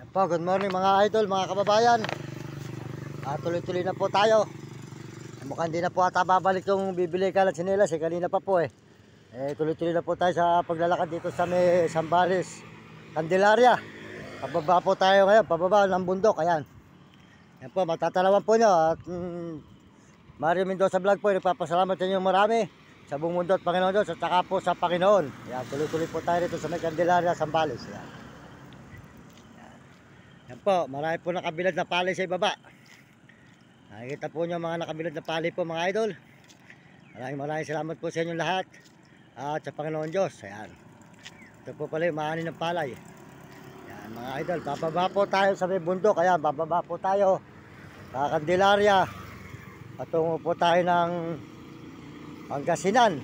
Po, good morning mga idol, mga kababayan. Tuloy-tuloy na po tayo. Mukhang di na po ata babalik yung bibili ka ng tsinelas kanina pa po tuloy-tuloy na po tayo sa paglalakad dito sa may Zambales, Candelaria. Pababa po tayo ngayon, pababa ng bundok, ayan. Yan po, matatalawan po nyo. At Mario Mendoza Vlog po, nagpapasalamat sa inyo marami sa buong mundo at Panginoon Diyos at saka po sa Panginoon. Ayan, tuloy-tuloy po tayo dito sa may Candelaria, Zambales. Ayan. Yan po, marami po nakabilad na pali sa ibaba. Nakikita po nyo mga nakabilad na pali po mga idol. Maraming salamat po sa inyong lahat at sa Panginoon Diyos. Ayan. Ito po pala yung maanin ng palay. Ayan mga idol, bababa po tayo sa may bundok. Ayan, bababa po tayo sa Candelaria. Patungo po tayo ng Pangasinan.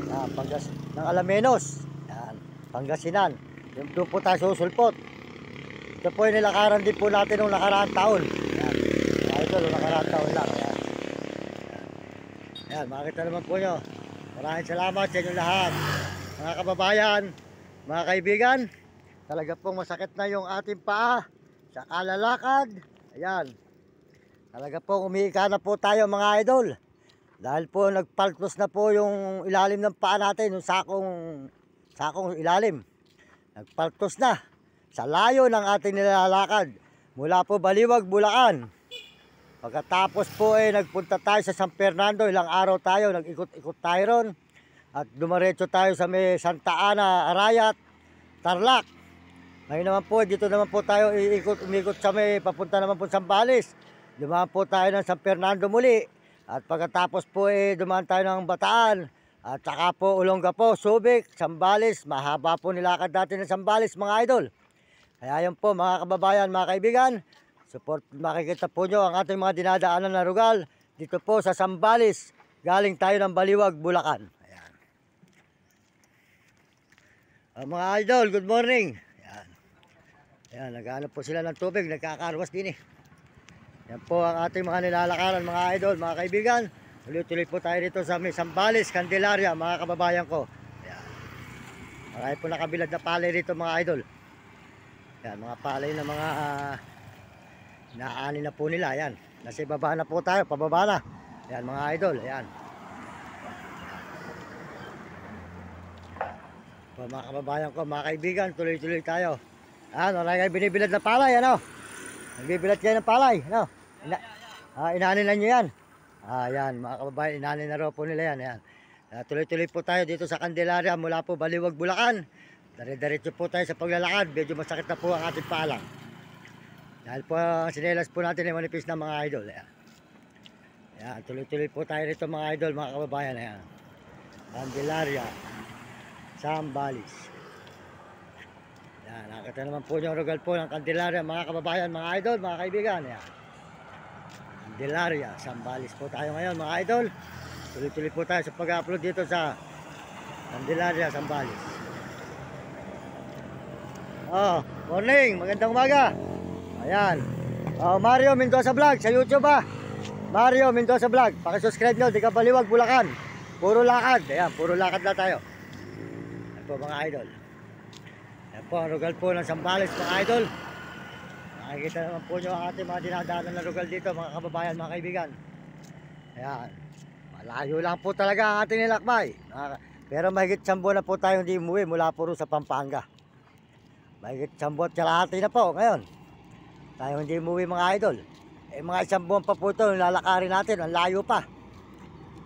Ayan, ng Alamenos. Ayan, Pangasinan. Doon po tayo susulpot. Ito po yung nilakaran din po natin nung nakaraang taon. Ayan. Ito nung nakaraang taon lang. Ayan. Ayan, makita naman po nyo. Maraming salamat sa inyong lahat. Mga kababayan, mga kaibigan, talaga pong masakit na yung ating paa sa kalalakad. Ayan. Talaga pong umiika na po tayo mga idol. Dahil po nagpaltos na po yung ilalim ng paa natin, yung sakong ilalim. Nagpaltos na. Sa layo ng ating nilalakad mula po Baliwag, Bulacan. Pagkatapos po nagpunta tayo sa San Fernando, ilang araw tayo, nag-ikot-ikot tayo ron. At dumaretso tayo sa may Santa Ana, Arayat, Tarlac. Ngayon naman po, dito naman po tayo umikot sa may papunta naman po sa Zambales. Dumaan po tayo ng San Fernando muli. At pagkatapos po dumaan tayo ng Bataan. At saka po Olongapo, Subic, Zambales. Mahaba po nilakad natin ng Zambales mga idol. Kaya yun po mga kababayan, mga kaibigan, makikita po nyo ang ating mga dinadaanan na lugar dito po sa Zambales. Galing tayo ng Baliwag, Bulacan. Ayan. Mga idol, good morning. Ayan. Ayan, naghahanap po sila ng tubig, nagkakarwas din Yan po ang ating mga nilalakaran mga idol, mga kaibigan. Tuloy-tuloy po tayo dito sa may Zambales, Candelaria, mga kababayan ko. Ayan. Marami po nakabilad na palay dito mga idol. Yan, mga palay na mga naani na po nila. Yan, nasa ibaba na po tayo, pababa na. Yan mga idol, yan. So, mga kababayan ko, mga kaibigan, tuloy-tuloy tayo. Yan, wala kayo binibilad na palay, ano? Nagbibilad kayo ng palay, ano? Inanin na nyo yan. Yan, mga kababayan, inanin na raw po nila yan. Yan. Tuloy-tuloy po tayo dito sa Candelaria mula po Baliwag, Bulacan. Dire-diretso po tayo sa paglalakad. Medyo masakit na po ang ating palang. Dahil po ang sinelas po natin ay manipis na mga idol. Ayan, tuloy-tuloy po tayo rito mga idol, mga kababayan. Ayan. Candelaria, Zambales. Ayan, nakita naman po yung rugal po ng Candelaria, mga kababayan, mga idol, mga kaibigan. Ayan. Candelaria, Zambales po tayo ngayon mga idol. Tuloy-tuloy po tayo sa pag-upload dito sa Candelaria, Zambales. Morning, magandang umaga. Ayan. Mario Mendoza Vlog sa YouTube Mario Mendoza Vlog. Paki-subscribe nyo, di ka Baliwag, Bulacan. Puro lakad. Ayan, puro lakad na tayo. Ayan po mga idol. Ayan po ang rugal po ng Zambales mga idol. Nakikita naman po nyo ang ating mga dinadaanan na rugal dito mga kababayan, mga kaibigan. Ayan. Malayo lang po talaga ang ating nilakbay. Pero mahigit 1 buwan na po tayo hindi umuwi mula po sa Pampanga. Mahigit 1 buwan kalahati na po ngayon. Tayo hindi umuwi mga idol. Mga 1 buwan pa po ito, lalakarin natin, ang layo pa.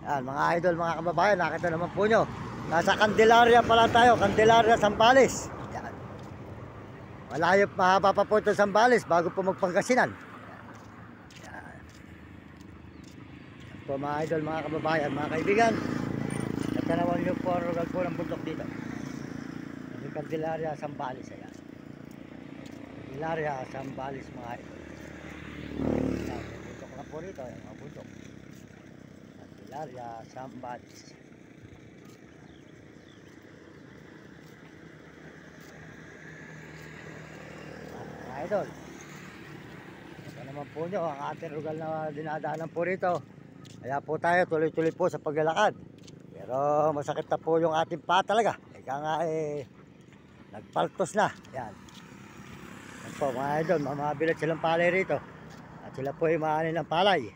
Yan, mga idol, mga kababayan, nakita naman po nyo. Nasa Candelaria pala tayo, Candelaria, Zambales. Yan. Malayo, mahaba pa po ito Zambales bago po magpangkasinan. Yan. Yan po mga idol, mga kababayan, mga kaibigan. Natanawan nyo po ang rugal po ng bundok dito. Candelaria, Zambales. Ayan. Candelaria, Zambales mga idol. Bundok na po rito. Ayan, mga bundok. Candelaria, Zambales. Mga idol. Ito naman po nyo ang ating rugal na dinadaanan po rito. Kaya po tayo tuloy-tuloy po sa paglalakad. Pero masakit na po yung ating paa talaga. Ika nga nagpaltos na. Yan. po mga idol, mamabilad silang palay rito. At sila po ay maanin ng palay.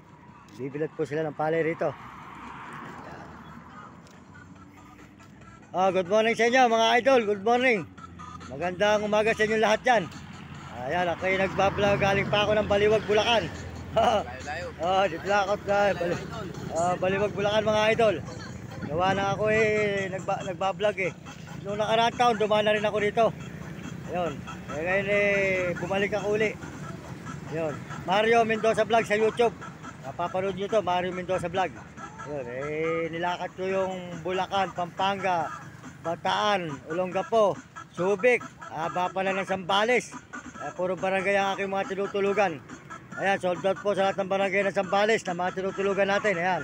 Bibilad po sila ng palay rito. Good morning sa inyo mga idol, good morning. Magandang umaga sa inyo lahat dyan. Ayan, ako ay nagbablog, galing pa ako ng Baliwag, Bulacan. Dito lang ako Baliwag, Bulacan mga idol. Gawa na ako nagbablog eh. Noong nakaraang taon, dumaan na rin ako dito. Ayun, ngayon bumalik ako uli. Ayun, Mario Mendoza Vlog sa YouTube. Napapanood nyo to, Mario Mendoza Vlog. Ayun, nilakad ko yung Bulacan, Pampanga, Bataan, Olongapo, Subic, haba pala ng Zambales. Puro barangay ang aking mga tinutulugan. Ayan, sold out po sa lahat ng barangay ng Zambales na mga tinutulugan natin. Ayan,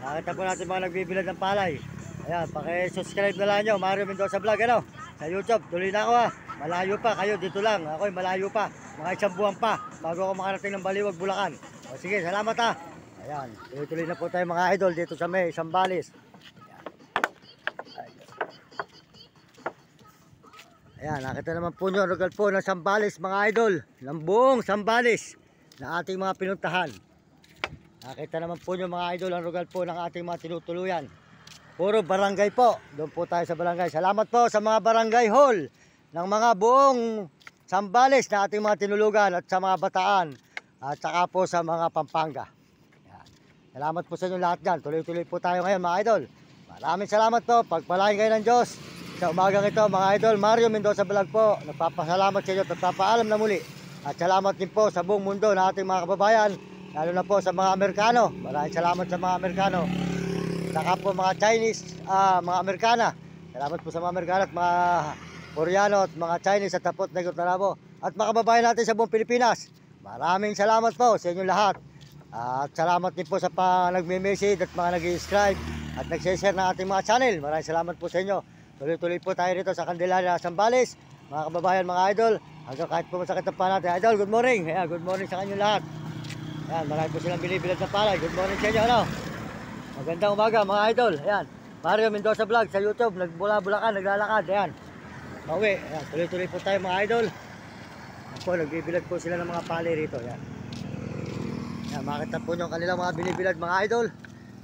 nakita po natin mga nagbibilad ng palay. Ayan, paki-subscribe na lang nyo, Mario Mendoza Vlog, ano, sa YouTube. Tuloy na ako malayo pa, kayo dito lang. Ako'y malayo pa, mga isang buwan pa bago ako makarating ng Baliwag, Bulacan. Sige, salamat Ayan, tuloy-tuloy na po tayo mga idol dito sa may Zambales. Ayan, nakita naman po nyo ang lugar po ng Zambales mga idol, ng buong Zambales na ating mga pinuntahan. Nakita naman po nyo mga idol ang lugar po ng ating mga tinutuluyan. Puro barangay po, doon po tayo sa barangay. Salamat po sa mga barangay hall ng mga buong Zambales na ating mga tinulugan at sa mga Bataan at saka po sa mga Pampanga. Ayan. Salamat po sa inyo lahat dyan. Tuloy-tuloy po tayo ngayon mga idol. Maraming salamat po, pagpalain kayo ng Diyos. Sa umagang ito mga idol, Mario Mendoza Vlog po. Nagpapasalamat sa inyo at nagpapaalam na muli. At salamat din po sa buong mundo na ating mga kababayan, lalo na po sa mga Amerikano. Maraming salamat sa mga Amerikano. Saka po mga Chinese, mga Amerikana. Salamat po sa mga Amerikano at mga Koreano at mga Chinese at tapot na Gutanabo. At mga kababayan natin sa buong Pilipinas. Maraming salamat po sa inyo lahat. At salamat din po sa nagme-message at mga nag-subscribe at nag-share ng ating mga channel. Maraming salamat po sa inyo. Tuloy-tuloy po tayo rito sa Candelaria, Zambales. Mga kababayan, mga idol, hanggang kahit po masakit ang pa natin. Idol, good morning. Ayan, good morning sa kanyo lahat. Ayan, marami po silang binibilad ng palay. Good morning sa inyo, ano? Magandang umaga, mga idol. Ayan, Mario Mendoza Vlog sa YouTube. Bulacan, naglalakad. Ayan, pauwi. Ayan, tuloy-tuloy po tayo, mga idol. Ayan po, nagbibilad po sila ng mga palay rito. Ayan. Ayan, makita po nyo ang kanilang mga binibilad, mga idol.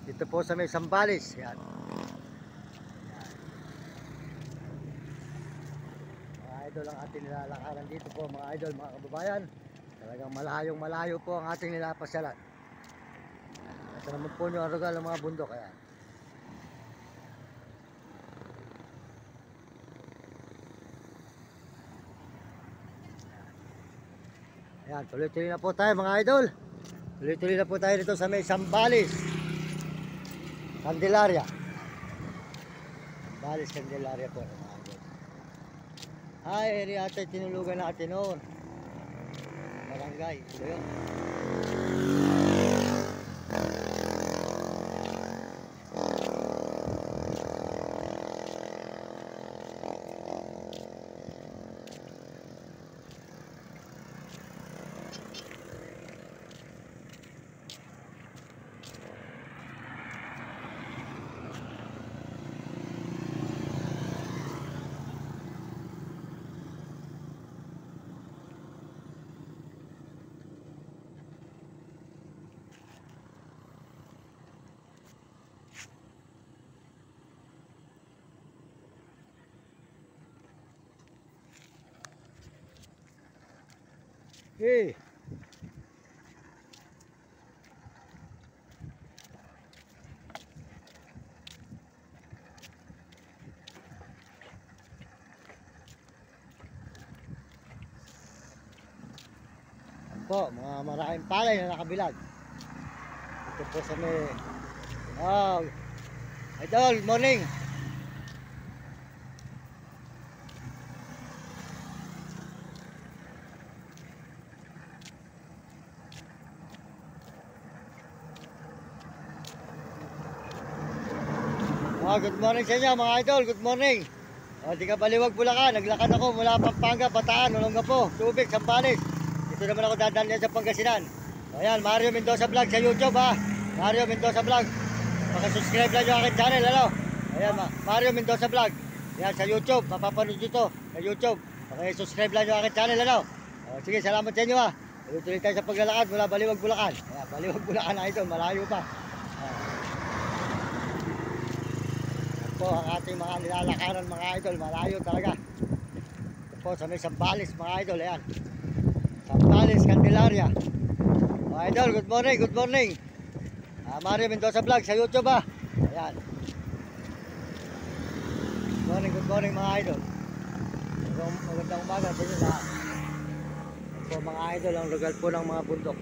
Dito po sa may Zambales. Ayan. Idol ang ating nilalakaran dito po mga idol, mga kababayan. Talagang malayong malayo po ang ating nilapasyalan. Ito naman po nyo ang rugal ng mga bundok. Ayan. Ayan, tuloy-tuloy na po tayo mga idol. Tuloy-tuloy na po tayo dito sa may Zambales, Candelaria. Zambales, Candelaria po mga idol. Ay, area ata tinulugan natin noon. Barangay, ito yun. Hey. Po, mga maraming palay na nakabilag. Ito po sa may idol, good morning. Good morning sa inyo mga idol, good morning. Di ka Baliwag, Bulacan, naglakad ako mula Pampanga, Bataan, Olongapo, Subic, Zambales. Dito naman ako dadaan sa Pangasinan. Ayan, Mario Mendoza Vlog sa YouTube Mario Mendoza Vlog. Subscribe lang yung aking channel, ano? Ayan, Mario Mendoza Vlog. Ayan, sa YouTube, mapapanood dito sa YouTube. Subscribe lang yung aking channel, ano? Sige, salamat sa inyo ha. Tuloy tayo sa paglalakad mula Baliwag, Bulacan. Ayan, Baliwag, Bulacan na ito, malayo pa. Yan po ang ating mga nilalakaran mga idol, malayo talaga. Ito po sa may Sambales mga idol, ayan. Sambales, Candelaria. Mga idol, good morning, good morning. Mario Mendoza Vlog sa YouTube ha. Ayan. Good morning mga idol. Magandang umaga sa inyo lahat. Ito po mga idol, ang lugar po ng mga bundok.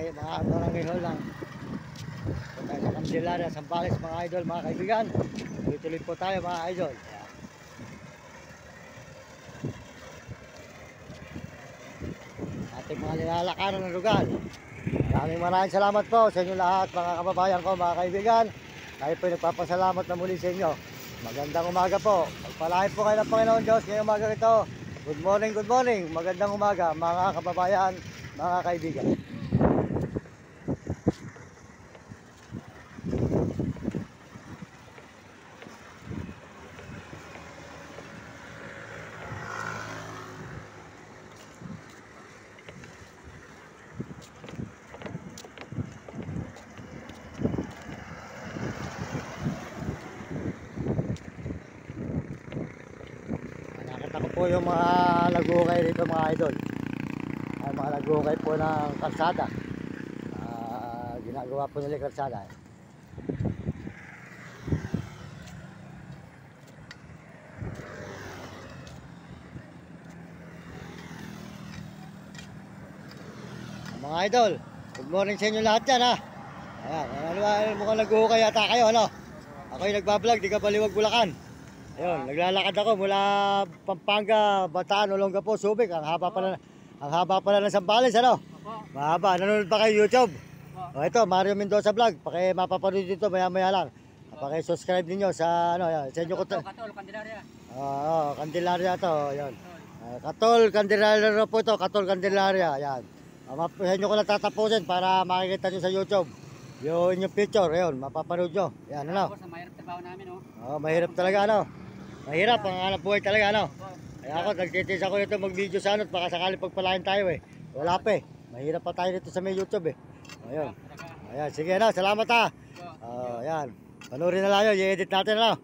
Mga barangay hall lang. Ito tayo sa Candelaria, Sambales mga idol, mga kaibigan. Tuloy-tuloy po tayo mga idol. Ating mga nilalakaran ng lugar. Maraming salamat po sa inyo lahat mga kababayan ko, mga kaibigan. Tayo po nagpapasalamat na muli sa inyo. Magandang umaga po. Pagpalain po kayo ng Panginoon Diyos ngayong umaga ito. Good morning, good morning. Magandang umaga mga kababayan, mga kaibigan. Nakita ko po yung mga nag-uukay rito mga idol. Ay, mga nag-uukay po ng kalsada. Ginagawa po nila yung kalsada. Mga idol, good morning sa inyo lahat dyan ha. Ayan, mukhang nag-uukay yata kayo ano. Ako yung nagbablog, di ka Baliwag, Bulacan. Ayun, naglalakad ako mula Pampanga, Bataan, Olongapo, Subic. Ang haba pala ng Sambales, ano? Mahaba. Nanonood pa kayo YouTube? O ito, Mario Mendoza Vlog. Mapapanood dito maya-maya lang. Paki-subscribe ninyo sa ano, yan, sa inyo ko. Katol, Candelaria. Oo, Candelaria to, yan. Katol, Candelaria po to, Katol, Candelaria, yan. Sa inyo ko lang tatapusin para makikita nyo sa YouTube. Yung inyong picture, ayun, mapapanood nyo. Yan, ano? Tapos, mahirap trabaho namin, oh. Mahirap talaga, ano? Mahirap, ang hanap buhay talaga, ano? Kaya ako, nagtitis ako nito mag-video sa ano, baka sakali pagpalain tayo, eh. Wala pa, eh. Mahirap pa tayo dito sa may YouTube, eh. Ayun. Ayan, sige na, salamat ha. Ayan. Panoorin na lang yun, i-edit natin na lang.